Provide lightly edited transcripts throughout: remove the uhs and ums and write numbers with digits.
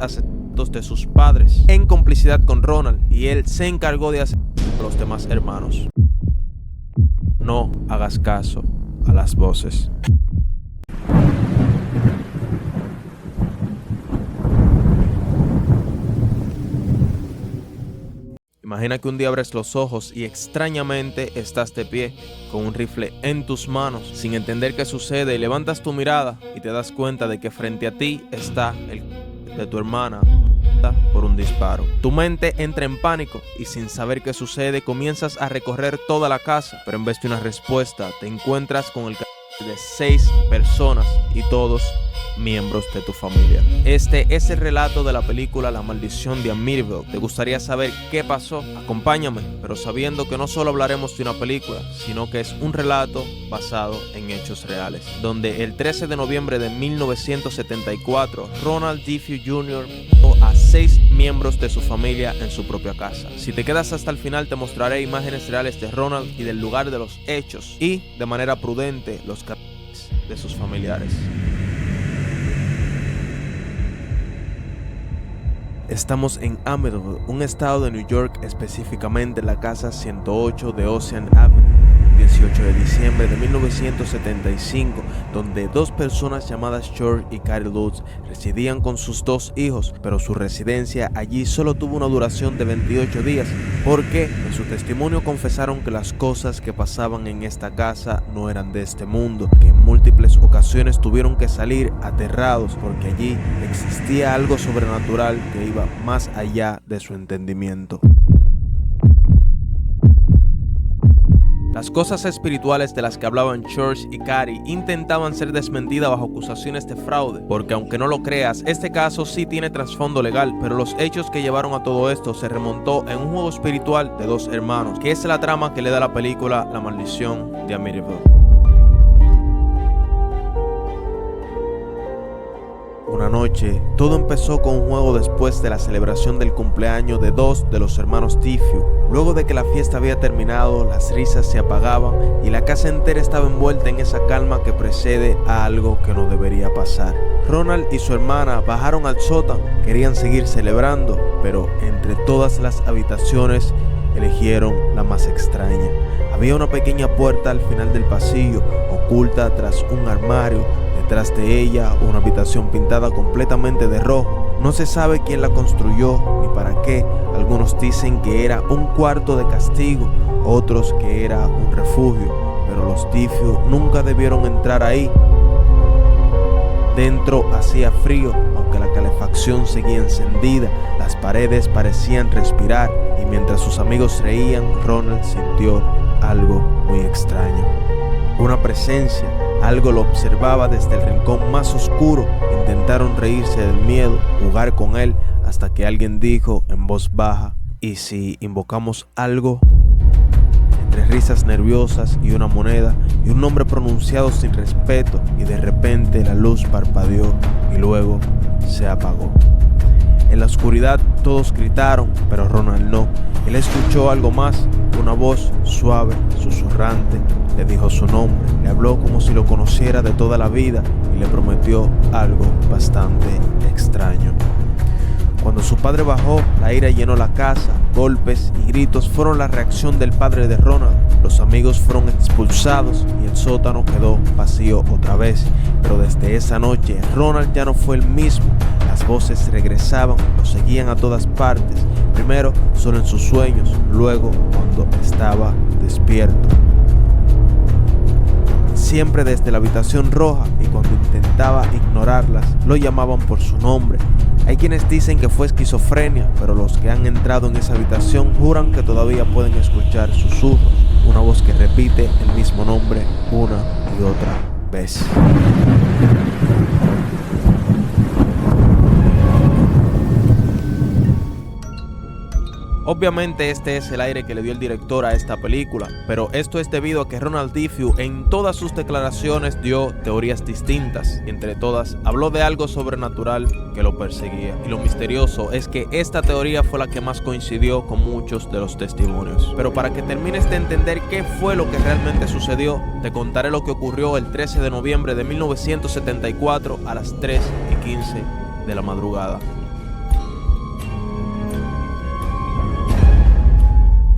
asesinatos de sus padres en complicidad con Ronald, y él se encargó de asesinar a los demás hermanos. No hagas caso a las voces. Imagina que un día abres los ojos y extrañamente estás de pie, con un rifle en tus manos, sin entender qué sucede, y levantas tu mirada y te das cuenta de que frente a ti está el de tu hermana por un disparo. Tu mente entra en pánico y sin saber qué sucede comienzas a recorrer toda la casa, pero en vez de una respuesta te encuentras con el de 6 personas y todos miembros de tu familia. Este es el relato de la película La Maldición de Amityville. ¿Te gustaría saber qué pasó? Acompáñame, pero sabiendo que no solo hablaremos de una película, sino que es un relato basado en hechos reales, donde el 13 de noviembre de 1974, Ronald DeFeo Jr. mató a 6 miembros de su familia en su propia casa. Si te quedas hasta el final, te mostraré imágenes reales de Ronald y del lugar de los hechos, y de manera prudente los cadáveres de sus familiares. Estamos en Amityville, un estado de New York, específicamente en la casa 108 de Ocean Avenue, 18 de diciembre de 1975, donde 2 personas llamadas George y Carrie Lutz residían con sus 2 hijos, pero su residencia allí solo tuvo una duración de 28 días, porque en su testimonio confesaron que las cosas que pasaban en esta casa no eran de este mundo, que en múltiples ocasiones tuvieron que salir aterrados porque allí existía algo sobrenatural que iba más allá de su entendimiento. Las cosas espirituales de las que hablaban George y Carrie intentaban ser desmentidas bajo acusaciones de fraude, porque aunque no lo creas, este caso sí tiene trasfondo legal, pero los hechos que llevaron a todo esto se remontó en un juego espiritual de 2 hermanos, que es la trama que le da a la película La Maldición de Amityville. Una noche, todo empezó con un juego después de la celebración del cumpleaños de 2 de los hermanos DeFeo. Luego de que la fiesta había terminado, las risas se apagaban y la casa entera estaba envuelta en esa calma que precede a algo que no debería pasar. Ronald y su hermana bajaron al sótano, querían seguir celebrando, pero entre todas las habitaciones eligieron la más extraña. Había una pequeña puerta al final del pasillo, oculta tras un armario. Detrás de ella, una habitación pintada completamente de rojo. No se sabe quién la construyó ni para qué. Algunos dicen que era un cuarto de castigo, otros que era un refugio, pero los DeFeo nunca debieron entrar ahí. Dentro hacía frío, aunque la calefacción seguía encendida. Las paredes parecían respirar, y mientras sus amigos reían, Ronald sintió algo muy extraño. Una presencia. Algo lo observaba desde el rincón más oscuro. Intentaron reírse del miedo, jugar con él, hasta que alguien dijo en voz baja: ¿y si invocamos algo? Entre risas nerviosas y una moneda y un nombre pronunciado sin respeto, y de repente la luz parpadeó y luego se apagó. En la oscuridad todos gritaron, pero Ronald no. Él escuchó algo más, una voz suave, susurrante. Le dijo su nombre, le habló como si lo conociera de toda la vida y le prometió algo bastante extraño. Cuando su padre bajó, la ira llenó la casa. Golpes y gritos fueron la reacción del padre de Ronald. Los amigos fueron expulsados y el sótano quedó vacío otra vez. Pero desde esa noche, Ronald ya no fue el mismo. Las voces regresaban, lo seguían a todas partes. Primero solo en sus sueños, luego cuando estaba despierto. Siempre desde la habitación roja, y cuando intentaba ignorarlas, lo llamaban por su nombre. Hay quienes dicen que fue esquizofrenia, pero los que han entrado en esa habitación juran que todavía pueden escuchar susurros, una voz que repite el mismo nombre una y otra vez. Obviamente este es el aire que le dio el director a esta película, pero esto es debido a que Ronald DeFeo en todas sus declaraciones dio teorías distintas, y entre todas habló de algo sobrenatural que lo perseguía. Y lo misterioso es que esta teoría fue la que más coincidió con muchos de los testimonios. Pero para que termines de entender qué fue lo que realmente sucedió, te contaré lo que ocurrió el 13 de noviembre de 1974 a las 3:15 de la madrugada.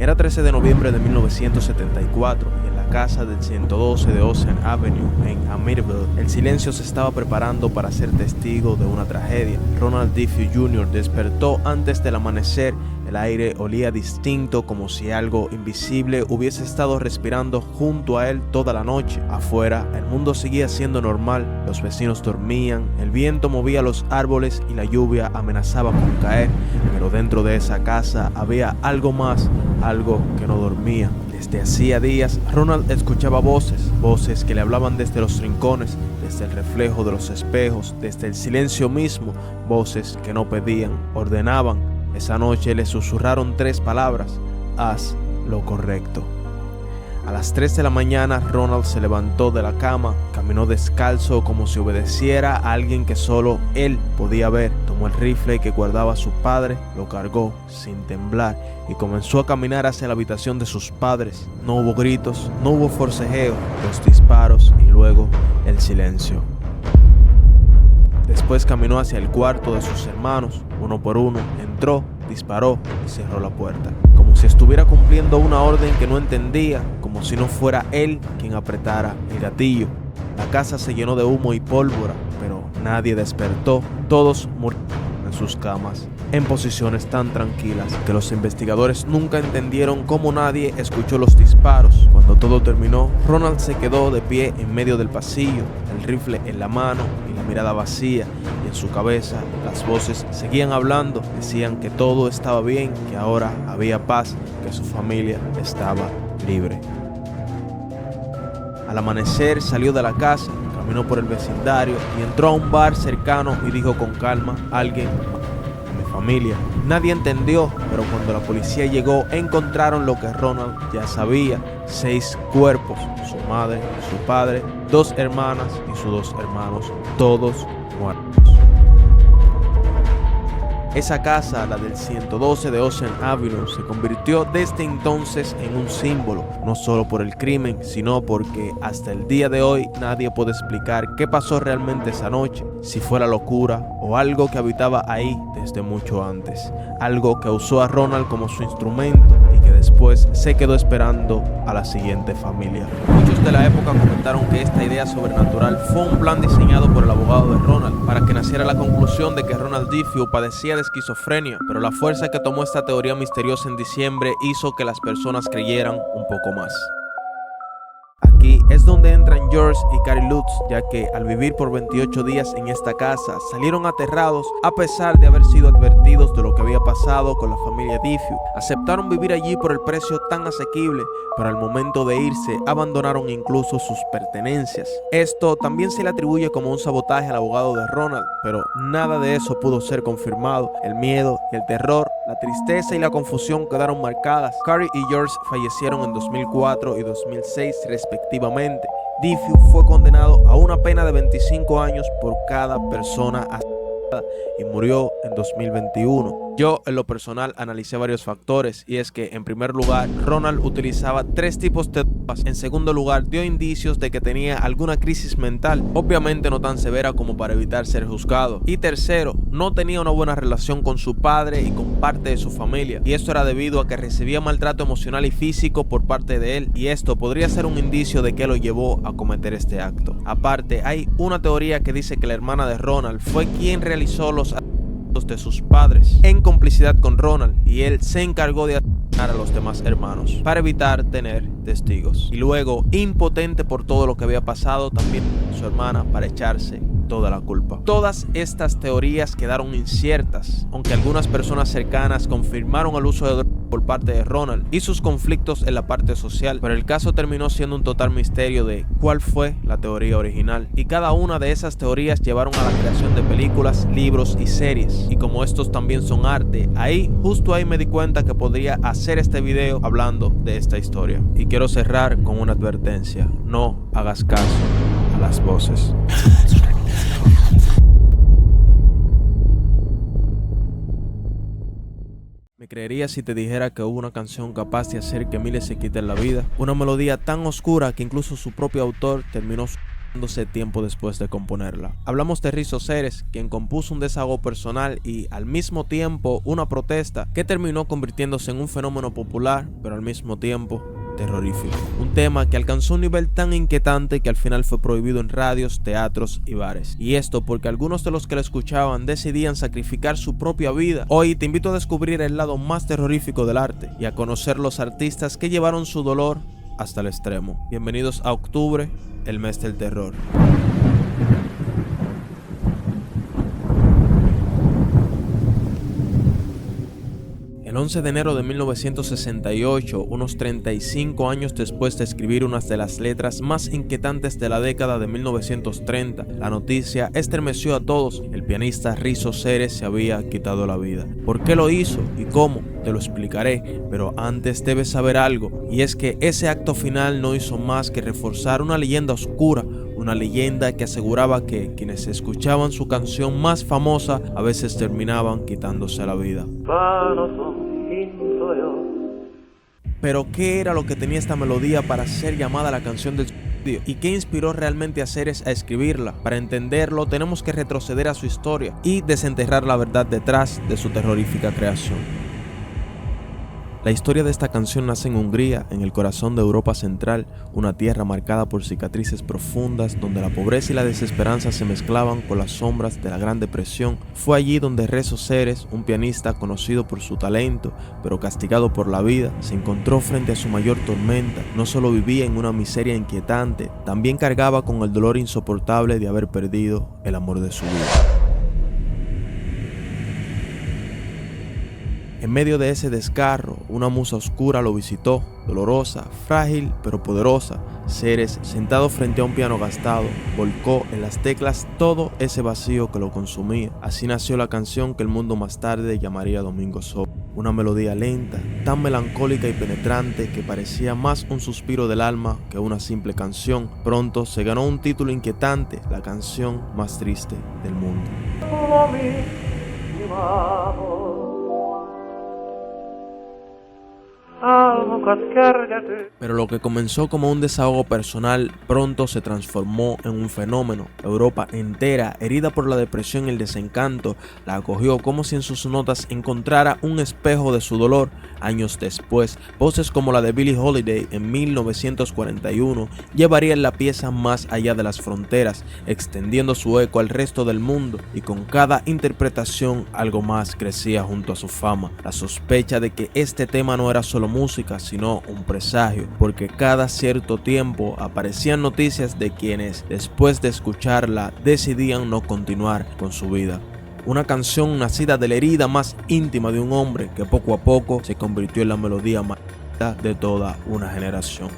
Era 13 de noviembre de 1974 y en la casa del 112 de Ocean Avenue en Amityville, el silencio se estaba preparando para ser testigo de una tragedia. Ronald Diffie Jr. despertó antes del amanecer. El aire olía distinto, como si algo invisible hubiese estado respirando junto a él toda la noche. Afuera, el mundo seguía siendo normal, los vecinos dormían, el viento movía los árboles y la lluvia amenazaba con caer, pero dentro de esa casa había algo más, algo que no dormía. Desde hacía días, Ronald escuchaba voces que le hablaban desde los rincones, desde el reflejo de los espejos, desde el silencio mismo, voces que no pedían, ordenaban. Esa noche le susurraron 3 palabras: haz lo correcto. A las 3 de la mañana, Ronald se levantó de la cama, caminó descalzo como si obedeciera a alguien que solo él podía ver. Tomó el rifle que guardaba su padre, lo cargó sin temblar y comenzó a caminar hacia la habitación de sus padres. No hubo gritos, no hubo forcejeo, los disparos y luego el silencio. Después caminó hacia el cuarto de sus hermanos, uno por uno, entró, disparó y cerró la puerta. Como si estuviera cumpliendo una orden que no entendía, como si no fuera él quien apretara el gatillo. La casa se llenó de humo y pólvora, pero nadie despertó. Todos murieron en sus camas, en posiciones tan tranquilas que los investigadores nunca entendieron cómo nadie escuchó los disparos. Cuando todo terminó, Ronald se quedó de pie en medio del pasillo, el rifle en la mano y la mirada vacía, y en su cabeza las voces seguían hablando, decían que todo estaba bien, que ahora había paz, que su familia estaba libre. Al amanecer salió de la casa, caminó por el vecindario y entró a un bar cercano y dijo con calma: alguien de mi familia. Nadie entendió, pero cuando la policía llegó encontraron lo que Ronald ya sabía: 6 cuerpos, su madre, su padre, 2 hermanas y sus 2 hermanos, todos muertos. Esa casa, la del 112 de Ocean Avenue, se convirtió desde entonces en un símbolo, no solo por el crimen, sino porque hasta el día de hoy nadie puede explicar qué pasó realmente esa noche, si fue la locura o algo que habitaba ahí desde mucho antes, algo que usó a Ronald como su instrumento y que después se quedó esperando a la siguiente familia. Muchos de la época comentaron que esta idea sobrenatural fue un plan diseñado por el abogado de Ronald para que naciera la conclusión de que Ronald Diffie padecía de esquizofrenia, pero la fuerza que tomó esta teoría misteriosa en diciembre hizo que las personas creyeran un poco más. Aquí es donde entran George y Carrie Lutz, ya que al vivir por 28 días en esta casa salieron aterrados a pesar de haber sido advertidos de lo que había pasado con la familia Diffie. Aceptaron vivir allí por el precio tan asequible, pero al momento de irse abandonaron incluso sus pertenencias. Esto también se le atribuye como un sabotaje al abogado de Ronald, pero nada de eso pudo ser confirmado. El miedo y el terror, la tristeza y la confusión quedaron marcadas. Carrie y George fallecieron en 2004 y 2006 respectivamente. Diffie fue condenado a una pena de 25 años por cada persona asesinada y murió en 2021. Yo, en lo personal, analicé varios factores, y es que, en primer lugar, Ronald utilizaba 3 tipos de drogas. En segundo lugar, dio indicios de que tenía alguna crisis mental, obviamente no tan severa como para evitar ser juzgado. Y tercero, no tenía una buena relación con su padre y con parte de su familia, y esto era debido a que recibía maltrato emocional y físico por parte de él, y esto podría ser un indicio de que lo llevó a cometer este acto. Aparte, hay una teoría que dice que la hermana de Ronald fue quien realizó los de sus padres en complicidad con Ronald, y él se encargó de asesinar a los demás hermanos para evitar tener testigos, y luego, impotente por todo lo que había pasado, también su hermana para echarse toda la culpa. Todas estas teorías quedaron inciertas, aunque algunas personas cercanas confirmaron el uso de drogas por parte de Ronald y sus conflictos en la parte social, pero el caso terminó siendo un total misterio de cuál fue la teoría original, y cada una de esas teorías llevaron a la creación de películas, libros y series, y como estos también son arte, justo ahí me di cuenta que podría hacer este video hablando de esta historia. Y quiero cerrar con una advertencia: no hagas caso a las voces. ¿Me creerías si te dijera que hubo una canción capaz de hacer que miles se quiten la vida? Una melodía tan oscura que incluso su propio autor terminó tiempo después de componerla. Hablamos de Rizzo Ceres, quien compuso un desahogo personal y al mismo tiempo una protesta que terminó convirtiéndose en un fenómeno popular, pero al mismo tiempo terrorífico. Un tema que alcanzó un nivel tan inquietante que al final fue prohibido en radios, teatros y bares. Y esto porque algunos de los que lo escuchaban decidían sacrificar su propia vida. Hoy te invito a descubrir el lado más terrorífico del arte y a conocer los artistas que llevaron su dolor hasta el extremo. Bienvenidos a octubre, el mes del terror. El 11 de enero de 1968, unos 35 años después de escribir una de las letras más inquietantes de la década de 1930, la noticia estremeció a todos. El pianista Rizzo Ceres se había quitado la vida. ¿Por qué lo hizo y cómo? Te lo explicaré, pero antes debes saber algo, y es que ese acto final no hizo más que reforzar una leyenda oscura, una leyenda que aseguraba que quienes escuchaban su canción más famosa a veces terminaban quitándose la vida. Pero ¿qué era lo que tenía esta melodía para ser llamada la canción del suicidio? ¿Y qué inspiró realmente a Ceres a escribirla? Para entenderlo tenemos que retroceder a su historia y desenterrar la verdad detrás de su terrorífica creación. La historia de esta canción nace en Hungría, en el corazón de Europa Central, una tierra marcada por cicatrices profundas donde la pobreza y la desesperanza se mezclaban con las sombras de la Gran Depresión. Fue allí donde Rizzo Ceres, un pianista conocido por su talento, pero castigado por la vida, se encontró frente a su mayor tormenta. No solo vivía en una miseria inquietante, también cargaba con el dolor insoportable de haber perdido el amor de su vida. En medio de ese desgarro, una musa oscura lo visitó, dolorosa, frágil pero poderosa. Ceres, sentado frente a un piano gastado, volcó en las teclas todo ese vacío que lo consumía. Así nació la canción que el mundo más tarde llamaría Domingo Sobrio. Una melodía lenta, tan melancólica y penetrante que parecía más un suspiro del alma que una simple canción. Pronto se ganó un título inquietante, la canción más triste del mundo. Pero lo que comenzó como un desahogo personal pronto se transformó en un fenómeno. Europa entera, herida por la depresión y el desencanto, la acogió como si en sus notas encontrara un espejo de su dolor. Años después, voces como la de Billie Holiday en 1941 llevarían la pieza más allá de las fronteras, extendiendo su eco al resto del mundo, y con cada interpretación algo más crecía junto a su fama. La sospecha de que este tema no era solo música, sino un presagio, porque cada cierto tiempo aparecían noticias de quienes, después de escucharla, decidían no continuar con su vida. Una canción nacida de la herida más íntima de un hombre que poco a poco se convirtió en la melodía más de toda una generación.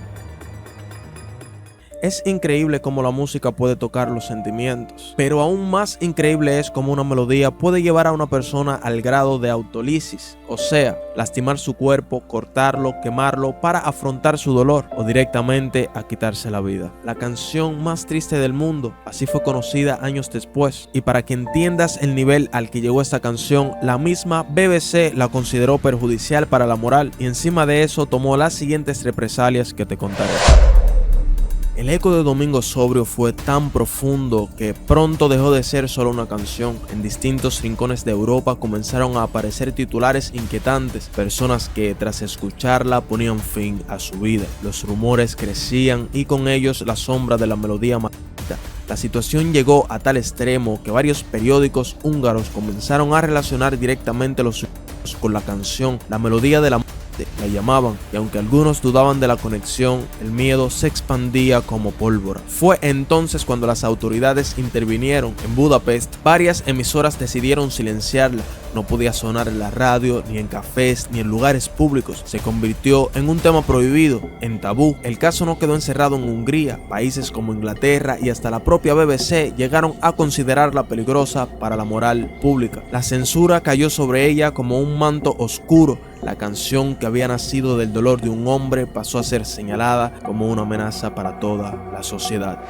Es increíble cómo la música puede tocar los sentimientos, pero aún más increíble es cómo una melodía puede llevar a una persona al grado de autolisis, o sea, lastimar su cuerpo, cortarlo, quemarlo para afrontar su dolor o directamente a quitarse la vida. La canción más triste del mundo, así fue conocida años después, y para que entiendas el nivel al que llegó esta canción, la misma BBC la consideró perjudicial para la moral y encima de eso tomó las siguientes represalias que te contaré. El eco de Domingo Sobrio fue tan profundo que pronto dejó de ser solo una canción. En distintos rincones de Europa comenzaron a aparecer titulares inquietantes, personas que tras escucharla ponían fin a su vida. Los rumores crecían y con ellos la sombra de la melodía maldita. La situación llegó a tal extremo que varios periódicos húngaros comenzaron a relacionar directamente los sucesos con la canción. La melodía de la la llamaban, y aunque algunos dudaban de la conexión, el miedo se expandía como pólvora. Fue entonces cuando las autoridades intervinieron. En Budapest, varias emisoras decidieron silenciarla. No podía sonar en la radio, ni en cafés, ni en lugares públicos. Se convirtió en un tema prohibido, en tabú. El caso no quedó encerrado en Hungría. Países como Inglaterra y hasta la propia BBC llegaron a considerarla peligrosa para la moral pública. La censura cayó sobre ella como un manto oscuro. La canción que había nacido del dolor de un hombre pasó a ser señalada como una amenaza para toda la sociedad.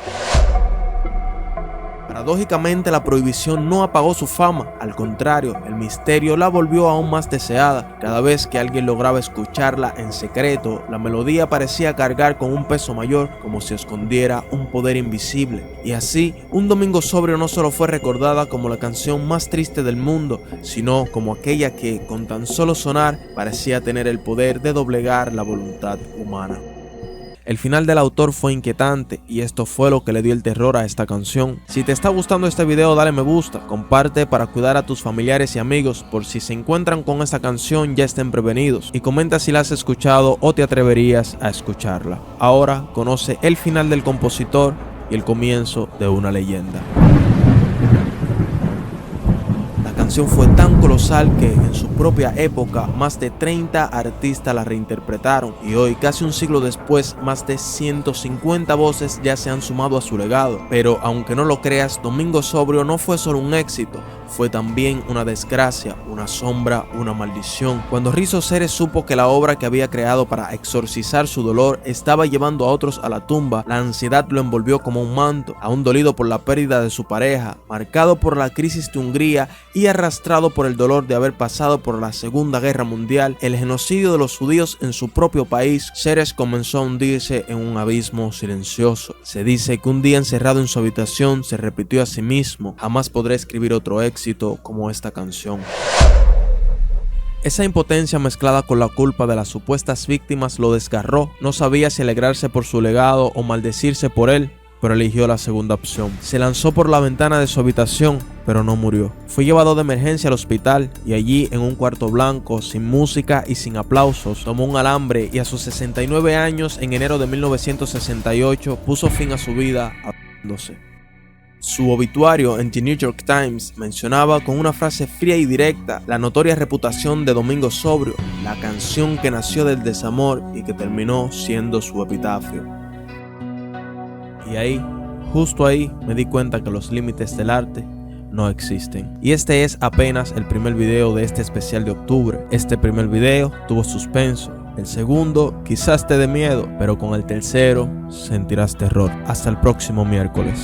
Paradójicamente, la prohibición no apagó su fama, al contrario, el misterio la volvió aún más deseada. Cada vez que alguien lograba escucharla en secreto, la melodía parecía cargar con un peso mayor, como si escondiera un poder invisible. Y así, Un Domingo Sobrio no solo fue recordada como la canción más triste del mundo, sino como aquella que, con tan solo sonar, parecía tener el poder de doblegar la voluntad humana. El final del autor fue inquietante y esto fue lo que le dio el terror a esta canción. Si te está gustando este video, dale me gusta, comparte para cuidar a tus familiares y amigos por si se encuentran con esta canción ya estén prevenidos, y comenta si la has escuchado o te atreverías a escucharla. Ahora conoce el final del compositor y el comienzo de una leyenda. La canción fue tan colosal que en su propia época más de 30 artistas la reinterpretaron y hoy, casi un siglo después, más de 150 voces ya se han sumado a su legado. Pero aunque no lo creas, Domingo Sobrio no fue solo un éxito, fue también una desgracia, una sombra, una maldición. Cuando Rizo Ceres supo que la obra que había creado para exorcizar su dolor estaba llevando a otros a la tumba, la ansiedad lo envolvió como un manto. Aún dolido por la pérdida de su pareja, marcado por la crisis de Hungría y arrastrado por el dolor de haber pasado por la Segunda Guerra Mundial, el genocidio de los judíos en su propio país, Ceres comenzó a hundirse en un abismo silencioso. Se dice que un día encerrado en su habitación se repitió a sí mismo: jamás podré escribir otro éxito como esta canción. Esa impotencia mezclada con la culpa de las supuestas víctimas lo desgarró. No sabía si alegrarse por su legado o maldecirse por él, pero eligió la segunda opción. Se lanzó por la ventana de su habitación, pero no murió. Fue llevado de emergencia al hospital y allí, en un cuarto blanco, sin música y sin aplausos, tomó un alambre y a sus 69 años, en enero de 1968, puso fin a su vida ahorcándose. Su obituario en The New York Times mencionaba con una frase fría y directa la notoria reputación de Domingo Sobrio, la canción que nació del desamor y que terminó siendo su epitafio. Y ahí, justo ahí, me di cuenta que los límites del arte no existen. Y este es apenas el primer video de este especial de octubre. Este primer video tuvo suspenso. El segundo quizás te dé miedo, pero con el tercero sentirás terror. Hasta el próximo miércoles.